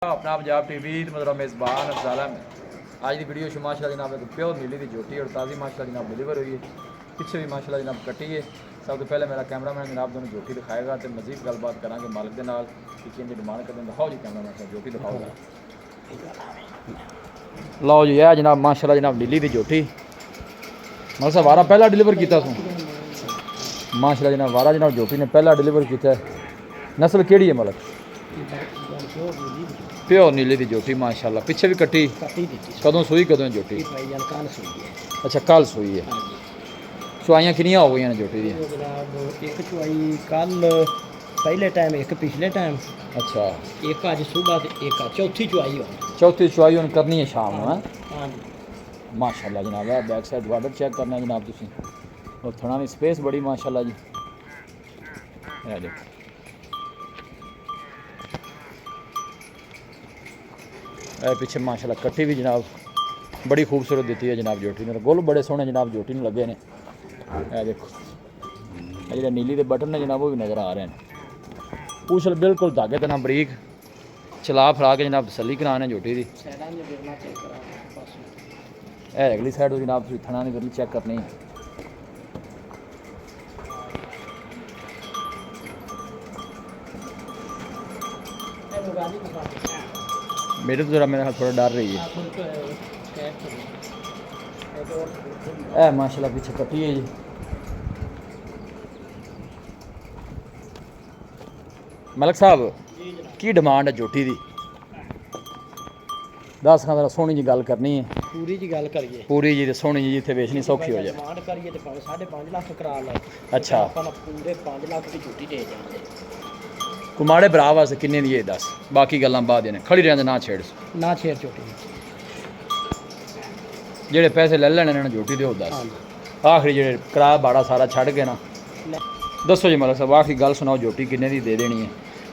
अपना पंजाब टीवी मतलब मेज़बान अफजाला में आज की वीडियो माशाल्लाह जनाब एक प्योर नीली की झोटी और ताज़ी माशाल्लाह जनाब डिलीवर हुई है। पिछे भी माशाल्लाह जनाब कटी है। सब तो पहले मेरा कैमरामैन जनाब दोनों झोटी दिखाएगा तो मजीद गलबात करांगे मालिक के नाल कि किंज डिमांड करते दिखाओ जी कैमरामैन साहब झोटी दिखाओ। लो जी है जनाब माशाल्लाह जनाब नीली की झोटी मतलब साहब वारा पहला डिलीवर किया माशाल्लाह जनाब वारा जनाब झोटी ने पहला डिलीवर किया। नस्ल केड़ी है मतलब प्योर नीले की झोटी माशाल्लाह पिछे भी कटी कदों सूई कदों झोटी अच्छा कल सूई है। चुआइयां किनियां हो गई ने झोटी दी एक चुआई कल पहले टाइम एक पिछले टाइम अच्छा एक अज सुबह एक चौथी चुआई हो चौथी चुआई हुन करनी है शाम में हाँ माशाल्लाह जनाब है बैक साइड बॉर्डर चेक करना है जनाब तुसीं और थना की स्पेस बड़ी माशाल्लाह जी है देखो पिछे माशाल्लाह कट्टी भी जनाब बड़ी खूबसूरत दी है जनाब झोटी ने गुल बड़े सोहने जनाब झोटी में लगे ने देखो जो नीली के बटन ने जनाब वो भी नज़र आ रहे हैं। पूछल बिल्कुल धागे तना बरीक चला फरा के जनाब तसली कराने झोटी की अगली साइड तो जनाब थना की गरली चेक करनी मेरे तो जरा मेरे हाथ थोड़ा डर रही है माशाल्लाह पीछे कटी है जी मलिक साहब की डिमांड है झोटी की दस खां सोहनी जी गल करनी है पूरी जी गल करिए पूरी जी सोहनी जी जिथे बेचनी सौखी हो जाए डिमांड करिए तो 5.5 लाख करा लो अच्छा पूरे 5 लाख की झोटी दे देंगे कुमाड़े भरा वास्ते किन्ने दी दस बाकी गल्लां बाद ने खड़ी रहने ना छेड़ झोटी जेड़े पैसे ले लेने ने झोटी दे दस आखिरी जेड़े किराया भाड़ा सारा छड़ के ना दसो जी मतलब साहब आखिरी गल सुनाओ झोटी किन्ने दी दे देनी है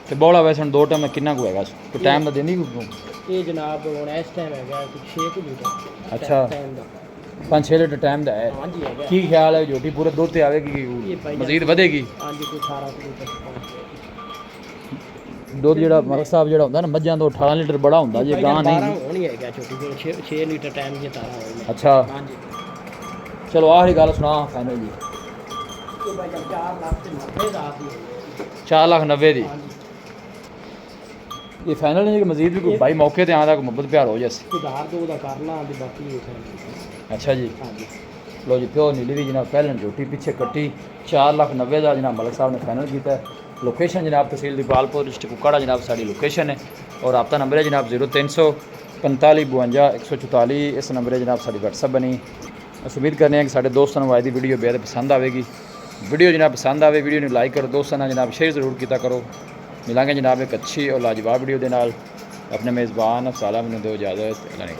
तो बौला वैसे दो टाइम में किन्ना को है कोई टाइम का देनी ये जनाब हुण इस टाइम है 6 लीटर अच्छा 5-6 लीटर टाइम का है की ख्याल है झोटी पूरे दुध ते आवेगी मजीद वधेगी दुध जो मतलब साहब जो होंगे ना मझां तो 18 लीटर बड़ा होंगे जी गां नहीं छोटी 6 लीटर टाइम की तारा अच्छा चलो आखिरी गल सुना फाइनल जी 4,90,000 दी ये फाइनल नहीं कि मजीद भी कोई भाई मौके ते आंदा मुहब्बत प्यार हो जैसे उधार दो दा करना ते बाकी अच्छा जी लो जी प्योर नीली दी जनाब पहले झोटी पीछे कट्टी 4,90,000 जनाब मलिक साहब ने फाइनल किया। लोकेशन जनाब तहसील दीपालपुर डिस्ट्रिक्ट कुपवाड़ा जनाब साड़ी लोकेशन है और रब्ता नंबर है जनाब 0345 इस नंबर है जनाब साड़ी व्हाट्सअप बनी। अस उम्मीद करने हैं कि साढ़े दोस्तों को आज की वीडियो बेहद पसंद आएगी। वीडियो जनाब पसंद आए वीडियो ने लाइक करो दोस्तों ने जनाब शेयर जरूर किया करो। मिलेंगे जनाब एक अच्छी और लाजवाब वीडियो के नाल अपने मेज़बान अफसाला मैनूं दो इजाज़त अल्लाह ने